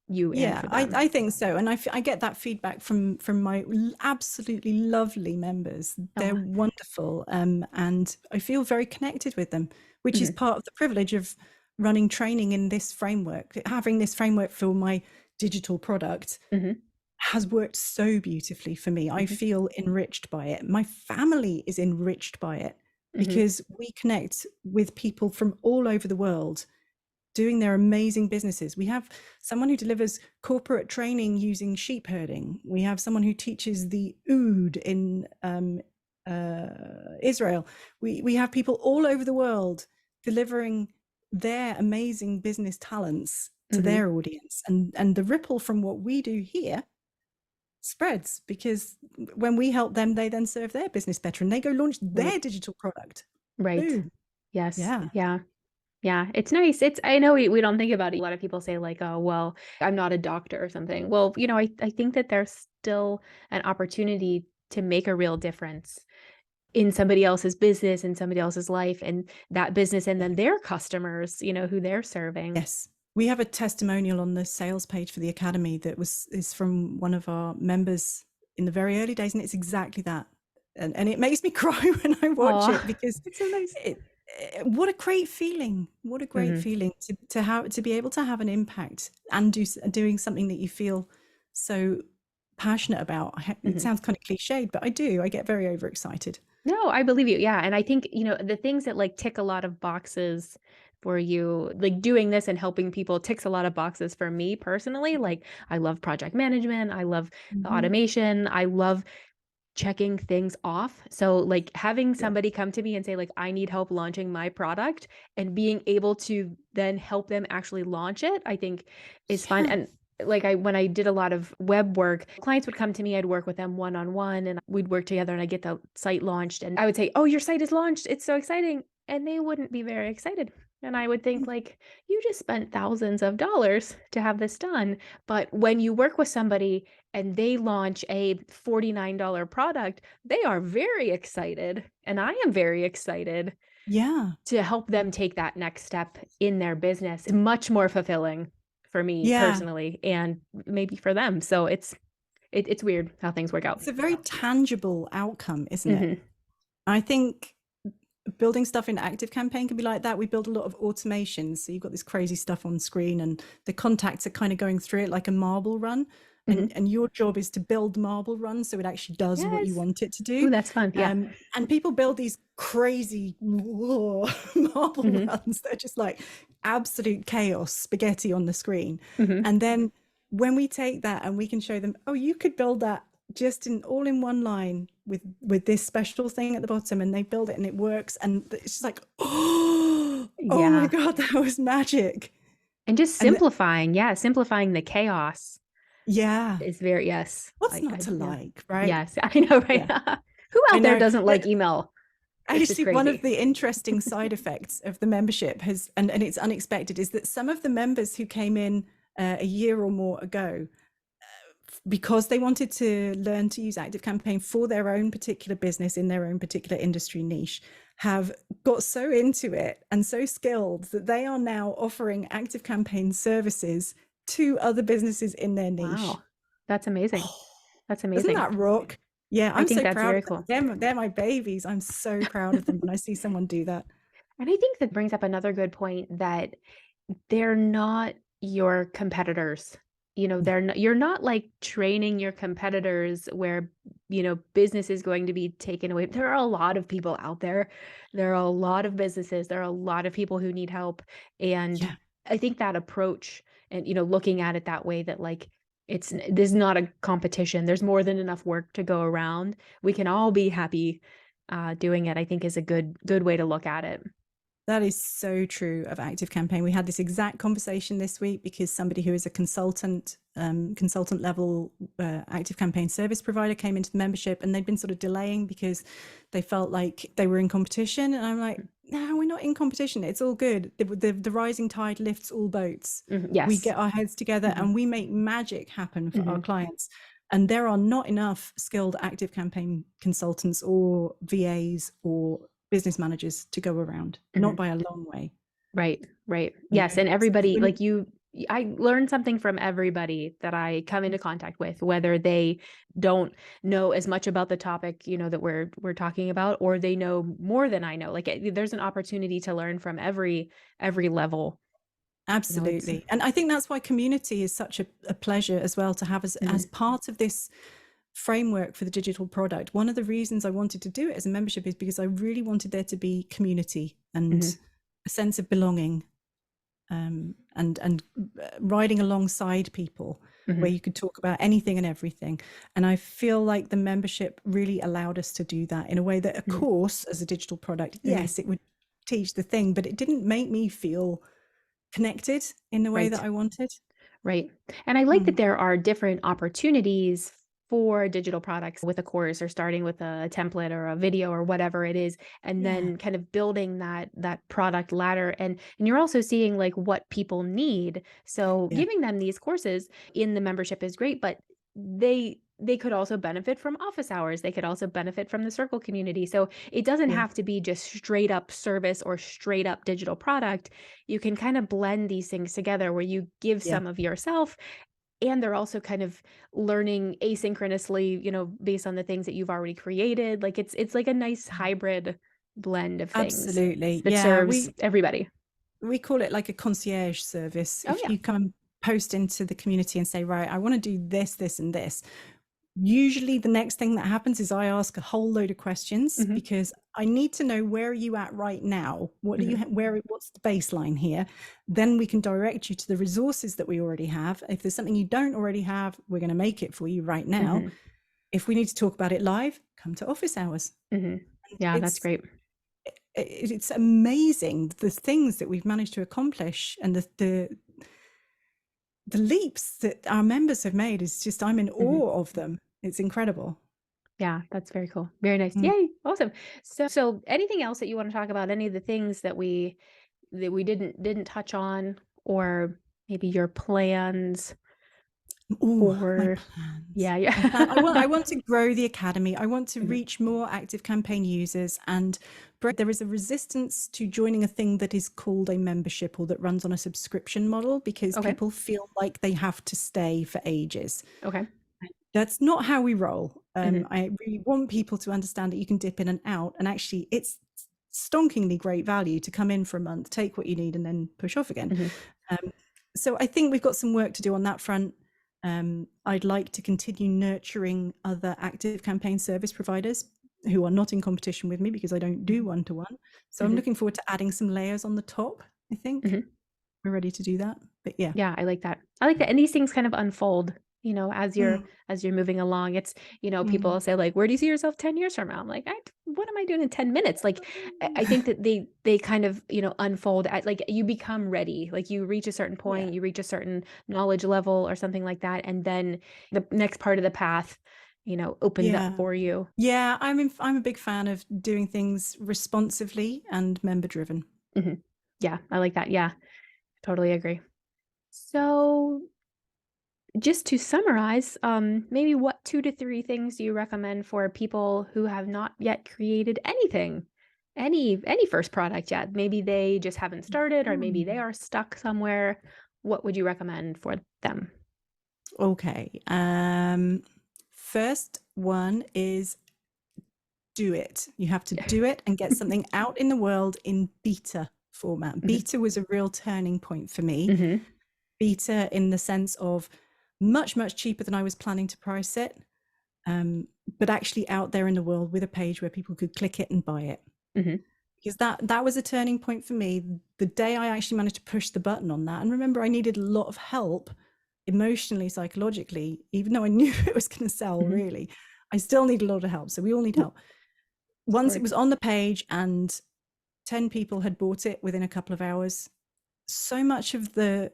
A: And for them.
B: I think so, and I get that feedback from my absolutely lovely members. They're wonderful, and I feel very connected with them, which is part of the privilege of running training in this framework. Having this framework for my digital product has worked so beautifully for me. I feel enriched by it. My family is enriched by it, because we connect with people from all over the world doing their amazing businesses. We have someone who delivers corporate training using sheep herding. We have someone who teaches the oud in Israel. We have people all over the world delivering their amazing business talents to their audience. And the ripple from what we do here spreads, because when we help them, they then serve their business better and they go launch their digital product.
A: Right.
B: Boom.
A: Yes.
B: Yeah.
A: Yeah, it's nice. I know we don't think about it. A lot of people say, like, oh, well, I'm not a doctor or something. Well, I think that there's still an opportunity to make a real difference in somebody else's business, in somebody else's life, and that business, and then their customers, who they're serving.
B: Yes. We have a testimonial on the sales page for the Academy that is from one of our members in the very early days, and it's exactly that. And it makes me cry when I watch it, because
A: it's so nice.
B: What a great feeling. What a great feeling to be able to have an impact and doing something that you feel so passionate about. It sounds kind of cliched, but I get very overexcited.
A: No, I believe you. Yeah. And I think, the things that, like, tick a lot of boxes for you, like doing this and helping people, ticks a lot of boxes for me personally. Like, I love project management. I love the automation. I love checking things off. So, like, having somebody come to me and say, like, I need help launching my product, and being able to then help them actually launch it, I think is fun. And like, when I did a lot of web work, clients would come to me, I'd work with them one-on-one, and we'd work together, and I'd get the site launched, and I would say, oh, your site is launched. It's so exciting. And they wouldn't be very excited. And I would think, like, you just spent thousands of dollars to have this done. But when you work with somebody and they launch a $49 product, they are very excited. And I am very excited to help them take that next step in their business. It's much more fulfilling for me personally, and maybe for them. So it's weird how things work out.
B: It's a very tangible outcome, isn't it? I think building stuff in ActiveCampaign can be like that. We build a lot of automations. So you've got this crazy stuff on screen, and the contacts are kind of going through it like a marble run. And your job is to build marble runs so it actually does what you want it to do.
A: Ooh, that's fun. Yeah.
B: And people build these crazy marble runs. They're just like absolute chaos, spaghetti on the screen. And then when we take that and we can show them, oh, you could build that just all in one line with this special thing at the bottom, and they build it and it works, and it's just like, oh my God, that was magic.
A: And just simplifying, simplifying the chaos.
B: Yeah.
A: Is very,
B: What's not to like, right?
A: Yes, I know, right? Yeah. Who out there doesn't like email?
B: Actually, one of the interesting side effects of the membership and it's unexpected, is that some of the members who came in a year or more ago, because they wanted to learn to use ActiveCampaign for their own particular business in their own particular industry niche, have got so into it and so skilled that they are now offering ActiveCampaign services to other businesses in their niche.
A: Wow, that's amazing. That's amazing.
B: Isn't that rock? Yeah, I'm so proud
A: very
B: of
A: cool.
B: them. They're my babies. I'm so proud of them when I see someone do that.
A: And I think that brings up another good point, that they're not your competitors.
B: No.
A: You're not like training your competitors where, business is going to be taken away. There are a lot of people out there. There are a lot of businesses. There are a lot of people who need help. And
B: Yeah.
A: I think that approach and, looking at it that way that like this is not a competition. There's more than enough work to go around. We can all be happy doing it, I think is a good way to look at it.
B: That is so true of ActiveCampaign. We had this exact conversation this week because somebody who is a consultant level ActiveCampaign service provider came into the membership, and they'd been sort of delaying because they felt like they were in competition. And I'm like, no, we're not in competition. It's all good. The rising tide lifts all boats. We
A: Yes.
B: get our heads together and we make magic happen for our
A: Mhm.
B: clients. And there are not enough skilled ActiveCampaign consultants or VAs or business managers to go around, not
A: Mhm.
B: by a long way.
A: Right, right.
B: You
A: Yes,
B: know,
A: and
B: so
A: everybody
B: when,
A: like I learn something from everybody that I come into contact with, whether they don't know as much about the topic, that we're talking about, or they know more than I know. Like there's an opportunity to learn from every level. It's
B: absolutely. And I think that's why community is such a pleasure as well to have as
A: Mhm,
B: part of this framework for the digital product. One of the reasons I wanted to do it as a membership is because I really wanted there to be community and
A: mhm,
B: a sense of belonging, and riding alongside people where
A: mhm,
B: you could talk about anything and everything. And I feel like the membership really allowed us to do that in a way that a
A: mhm,
B: course as a digital product,
A: mhm.
B: yes, it would teach the thing, but it didn't make me feel connected in the way that
A: Right.
B: I wanted.
A: Right. And I like that
B: Mm,
A: there are different opportunities for digital products with a course or starting with a template or a video or whatever it is, and
B: yeah,
A: then kind of building that product ladder. And you're also seeing like what people need. So
B: yeah,
A: giving them these courses in the membership is great, but they could also benefit from office hours. They could also benefit from the circle community. So it doesn't
B: yeah,
A: have to be just straight up service or straight up digital product. You can kind of blend these things together where you give
B: yeah.
A: some of yourself and they're also kind of learning asynchronously, based on the things that you've already created. Like it's like a nice hybrid blend of things
B: Absolutely.
A: that
B: Yeah,
A: serves everybody.
B: we call it like a concierge service.
A: Oh
B: If
A: yeah.
B: you come and post into the community and say, right, I want to do this, this, and this, usually the next thing that happens is I ask a whole load of questions
A: Hmm.
B: because I need to know, where are you at right now? What do you
A: Hmm.
B: what's the baseline here? Then we can direct you to the resources that we already have. If there's something you don't already have, we're going to make it for you right now.
A: Hmm.
B: If we need to talk about it live, come to office hours.
A: Hmm. Yeah, that's
B: It's
A: great.
B: it's amazing the things that we've managed to accomplish, and the leaps that our members have made is just, I'm in
A: Hmm.
B: awe of them. It's incredible.
A: Yeah, that's very cool. Very nice.
B: Mm.
A: Yay. Awesome. So anything else that you want to talk about? Any of the things that we didn't touch on, or maybe your plans
B: Oh, my
A: for
B: plans.
A: yeah,
B: My plan.
A: yeah.
B: I want to grow the academy. I want to
A: Mhm.
B: reach more active campaign users, and there is a resistance to joining a thing that is called a membership or that runs on a subscription model because
A: Okay.
B: people feel like they have to stay for ages.
A: Okay.
B: That's not how we roll.
A: Mhm.
B: I really want people to understand that you can dip in and out, and actually it's stonkingly great value to come in for a month, take what you need, and then push off again.
A: Mhm.
B: Um, so I think we've got some work to do on that front. I'd like to continue nurturing other active campaign service providers who are not in competition with me because I don't do
A: Mhm.
B: one-to-one. So I'm
A: Mhm.
B: looking forward to adding some layers on the top. I think
A: Mhm.
B: we're ready to do that. But yeah.
A: Yeah, I like that. I like that, and these things kind of unfold, as you're
B: Mm,
A: as you're moving along. It's, people
B: mm.
A: will say like, "Where do you see yourself 10 years from now?" I'm like, what am I doing in 10 minutes?" Like, I think that they kind of, unfold at like you become ready. Like you reach a certain
B: Yeah.
A: point, you reach a certain knowledge level or something like that, and then the next part of the path, opens up
B: Yeah.
A: for you.
B: Yeah, I'm a big fan of doing things responsively and member driven.
A: Mhm. Yeah, I like that. Yeah, totally agree. So just to summarize, maybe what 2 to 3 things do you recommend for people who have not yet created anything, any first product yet? Maybe they just haven't started, or maybe they
B: Hmm.
A: are stuck somewhere. What would you recommend for them?
B: Okay. First one is do it. You have to
A: Yeah.
B: do it and get something out in the world in beta format.
A: Mhm.
B: Beta was a real turning point for me.
A: Mhm.
B: Beta in the sense of much, much cheaper than I was planning to price it, but actually out there in the world with a page where people could click it and buy it.
A: Mhm.
B: Because that was a turning point for me. The day I actually managed to push the button on that, and remember, I needed a lot of help emotionally, psychologically, even though I knew it was going to sell,
A: Mhm.
B: really, I still need a lot of help. So we all need help.
A: Of
B: Once it
A: course.
B: was on the page and 10 people had bought it within a couple of hours, so much of the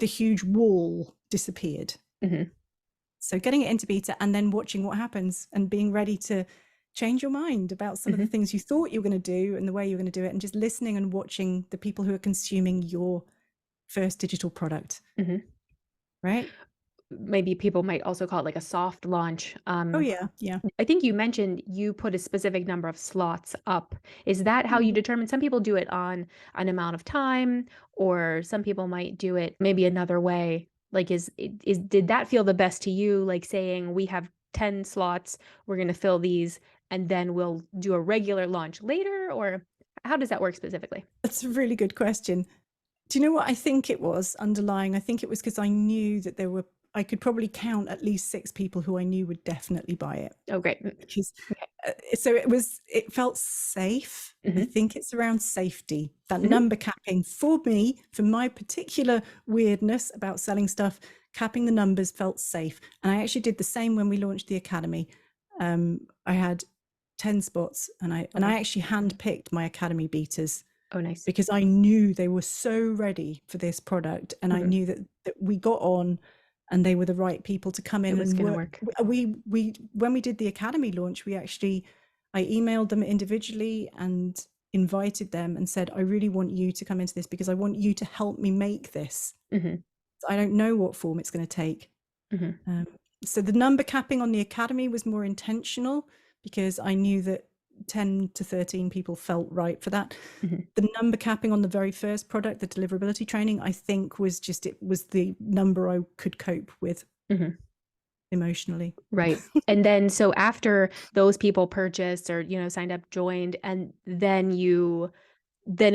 B: huge wall disappeared.
A: Mhm.
B: So getting it into beta and then watching what happens and being ready to change your mind about some of the
A: Mhm.
B: things you thought you were going to do and the way you're going to do it, and just listening and watching the people who are consuming your first digital product,
A: Mhm.
B: right?
A: Maybe people might also call it like a soft launch.
B: Oh yeah, yeah.
A: I think you mentioned you put a specific number of slots up. Is that how you determine? Some people do it on an amount of time, or some people might do it maybe another way. Like, did that feel the best to you? Like saying we have 10 slots, we're going to fill these, and then we'll do a regular launch later, or how does that work specifically?
B: That's a really good question. Do you know what I think it was underlying? I think it was because I knew that I could probably count at least 6 people who I knew would definitely buy it.
A: Oh, great.
B: Because
A: Okay.
B: so it felt safe. I
A: Hmm.
B: think it's around safety. That
A: Hmm.
B: number capping for me, for my particular weirdness about selling stuff, capping the numbers felt safe. And I actually did the same when we launched the academy. I had 10 spots, and I
A: Okay.
B: actually handpicked my academy beaters
A: Oh, nice.
B: because I knew they were so ready for this product, and I
A: Hmm.
B: knew that we got on and they were the right people to come
A: It
B: in
A: was
B: and
A: going to
B: work.
A: work.
B: We when we did the academy launch, I emailed them individually and invited them and said, I really want you to come into this because I want you to help me make this.
A: Hmm.
B: I don't know what form it's going to take.
A: Hmm.
B: Um, so the number capping on the academy was more intentional because I knew that 10 to 13 people felt right for that.
A: Hmm.
B: The number capping on the very first product, the deliverability training, I think was it was the number I could cope with
A: Hmm.
B: emotionally.
A: Right. And then so after those people purchased or, signed up, joined, and then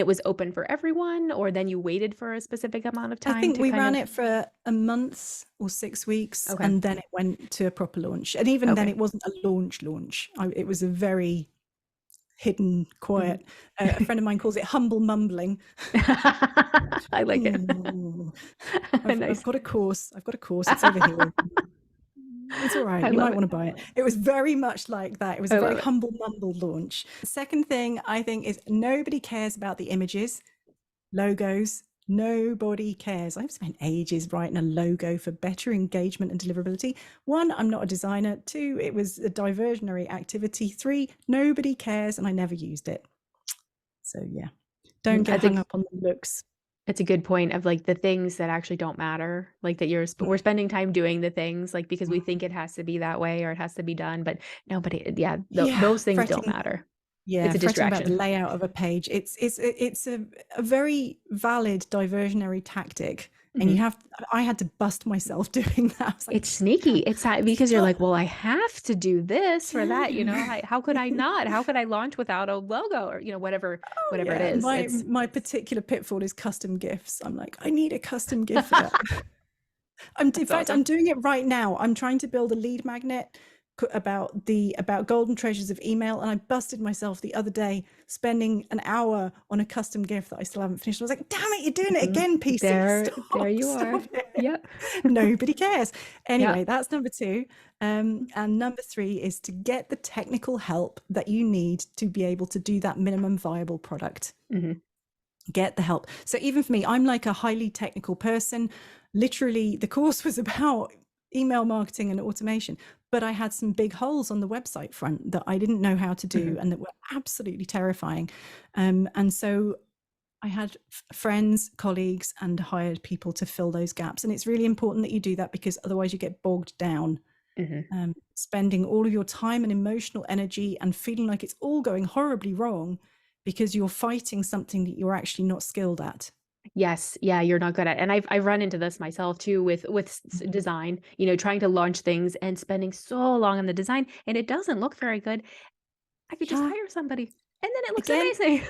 A: it was open for everyone, or then you waited for a specific amount of
B: I
A: time
B: think
A: to
B: we
A: kind
B: ran
A: of.
B: it for a month or 6 weeks,
A: Okay.
B: and then it went to a proper launch. And even then,
A: Okay.
B: it wasn't a launch. It was a very hidden,
A: Mhm.
B: quiet. A friend of mine calls it humble mumbling.
A: I like it.
B: "Ooh, I've
A: Nice.
B: got a course. I've got a course. It's over here. It's all right.
A: I
B: You
A: love
B: might
A: it.
B: want to buy it." It was very much like that. It was a
A: I
B: very
A: love it.
B: humble mumble launch. The second thing I think is nobody cares about the images, logos. Nobody cares. I've spent ages writing a logo for better engagement and deliverability. 1, I'm not a designer. 2, it was a diversionary activity. 3, nobody cares, and I never used it. So yeah, don't
A: Mhm.
B: get hung up on the looks.
A: It's a good point of like the things that actually don't matter, like that we're spending time doing the things like because we think it has to be that way or it has to be done, but nobody, yeah,
B: Yeah,
A: those things don't
B: fretting.
A: matter.
B: Yeah,
A: It's a
B: fretting about the
A: distraction.
B: layout of a page. It's a very valid diversionary tactic, and
A: Mhm.
B: I had to bust myself doing that. I was like,
A: It's sneaky.
B: "Damn,
A: It's that because you're
B: stop,
A: like, well, I have to do this for that,
B: damn."
A: how could I not? How could I launch without a logo or,
B: Oh
A: whatever it
B: yeah,
A: is?
B: my particular pitfall is custom GIFs. I'm like, I need a custom GIF for that. In
A: That's
B: fact,
A: awesome.
B: I'm doing it right now. I'm trying to build a lead magnet about golden treasures of email, and I busted myself the other day spending an hour on a custom GIF that I still haven't finished. I was like, "Damn it, you're doing it
A: Mhm.
B: again, PC!
A: There
B: Stop,
A: you are.
B: stop it!
A: Yep.
B: Nobody cares."
A: Yeah.
B: Anyway, that's number 2. And number 3 is to get the technical help that you need to be able to do that minimum viable product.
A: Mhm.
B: Get the help. So even for me, I'm like a highly technical person. Literally, the course was about email marketing and automation, but I had some big holes on the website front that I didn't know how to do
A: Mhm.
B: and that were absolutely terrifying. And so I had friends, colleagues, and hired people to fill those gaps. And it's really important that you do that because otherwise you get bogged down,
A: Mhm.
B: spending all of your time and emotional energy and feeling like it's all going horribly wrong because you're fighting something that you're actually not skilled at.
A: Yes, yeah, you're not good at, and I've run into this myself too with design, trying to launch things and spending so long on the design, and it doesn't look very good. I could just
B: Yeah,
A: hire somebody. And then it looks
B: Again,
A: amazing.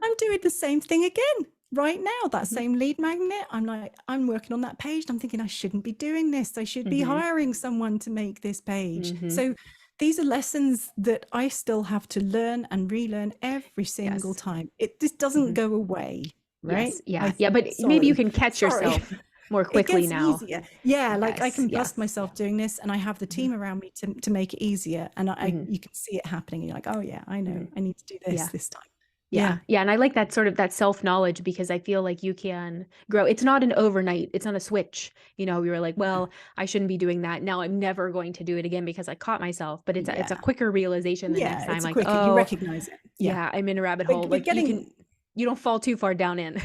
B: I'm doing the same thing again right now. That
A: Mhm.
B: same lead magnet. I'm like, I'm working on that page. And I'm thinking I shouldn't be doing this. I should be
A: Mhm.
B: hiring someone to make this page.
A: Mhm.
B: So these are lessons that I still have to learn and relearn every single
A: Yes.
B: time. This doesn't
A: Mhm.
B: go away, right?
A: Yes. Yeah. Yeah. But maybe you
B: Sorry,
A: can catch
B: sorry.
A: yourself more
B: It
A: quickly
B: gets
A: now.
B: easier. Yeah, like I
A: Yes.
B: can
A: Yeah.
B: bust myself doing this, and I have the
A: Mhm.
B: team around me to make it easier. And
A: Mhm.
B: you can see it happening. You're like, oh yeah, I know.
A: Mhm.
B: I need to do
A: Yeah.
B: this time.
A: Yeah.
B: Yeah.
A: Yeah. And I like that sort of that self-knowledge because I feel like you can grow. It's not an overnight, it's not a switch. You know, we were like, well, I shouldn't be doing that. Now I'm never going to do it again because I caught myself. But it's a
B: Yeah.
A: quicker realization the next
B: Yeah,
A: time,
B: it's a
A: like,
B: quicker. You
A: oh,
B: recognize it. Yeah.
A: yeah, I'm in a rabbit hole.
B: But
A: Like
B: getting,
A: you don't fall too far down in.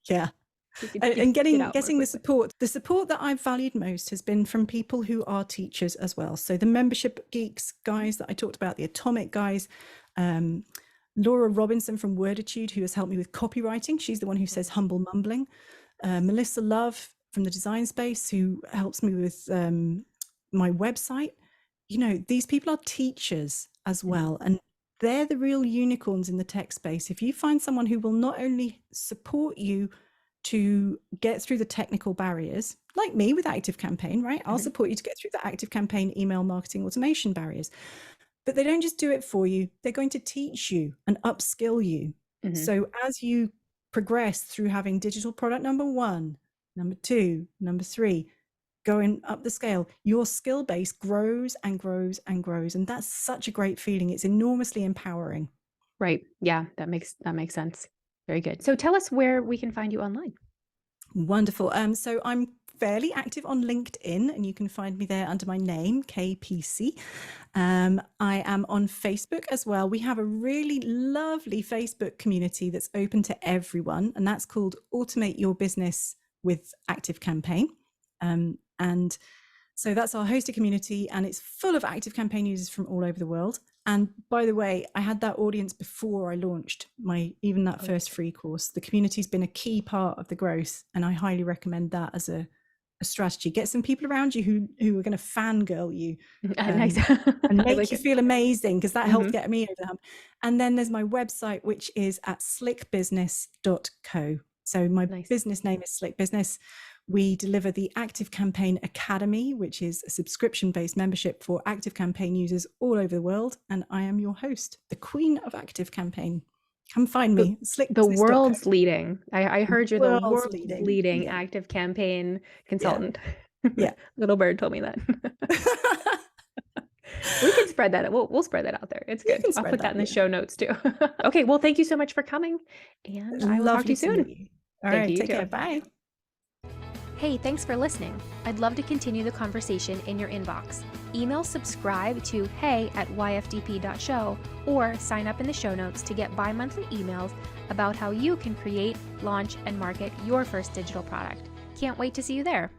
B: yeah.
A: You
B: And
A: can get out more
B: getting
A: quickly.
B: the support that I've valued most has been from people who are teachers as well. So the membership geeks guys that I talked about, the atomic guys, Laura Robinson from Worditude, who has helped me with copywriting. She's the one who says humble mumbling. Melissa Love from the design space, who helps me with my website. You know, these people are teachers as well. And they're the real unicorns in the tech space. If you find someone who will not only support you to get through the technical barriers, like me with ActiveCampaign, right? I'll support you to get through the ActiveCampaign email marketing automation barriers. But they don't just do it for you. They're going to teach you and upskill you. So as you progress through having digital product number 1, number 2, number 3, going up the scale, your skill base grows and grows and grows. And that's such a great feeling. It's enormously empowering.
A: Right. Yeah, that makes sense. Very good. So tell us where we can find you online.
B: Wonderful. So I'm fairly active on LinkedIn, and you can find me there under my name, Kay Peacey. I am on Facebook as well. We have a really lovely Facebook community that's open to everyone, and that's called Automate Your Business with ActiveCampaign. And so that's our hosted community, and it's full of ActiveCampaign users from all over the world. And by the way, I had that audience before I launched that first free course. The community's been a key part of the growth, and I highly recommend that as a strategy. Get some people around you who are going to fangirl you
A: Nice.
B: and
A: I
B: make
A: like
B: you
A: it.
B: feel amazing, because that helped get me over the hump. And then there's my website, which is at slickbusiness.co. So my business name is Slick Business. We deliver the ActiveCampaign Academy, which is a subscription-based membership for ActiveCampaign users all over the world. And I am your host, the Queen of ActiveCampaign. Come find me,
A: The
B: slickbusiness.co.
A: world's leading. I heard you're the world's leading
B: Yeah.
A: ActiveCampaign consultant.
B: Yeah.
A: Little bird told me that. We can spread that. We'll spread that out there. It's good. I'll put that in the show notes too. Okay. Well, thank you so much for coming, and I will talk to you soon.
B: Meet you. All right. Take care. Bye.
A: Hey, thanks for listening. I'd love to continue the conversation in your inbox. Email subscribe to hey@yfdp.show or sign up in the show notes to get bi-monthly emails about how you can create, launch, and market your first digital product. Can't wait to see you there.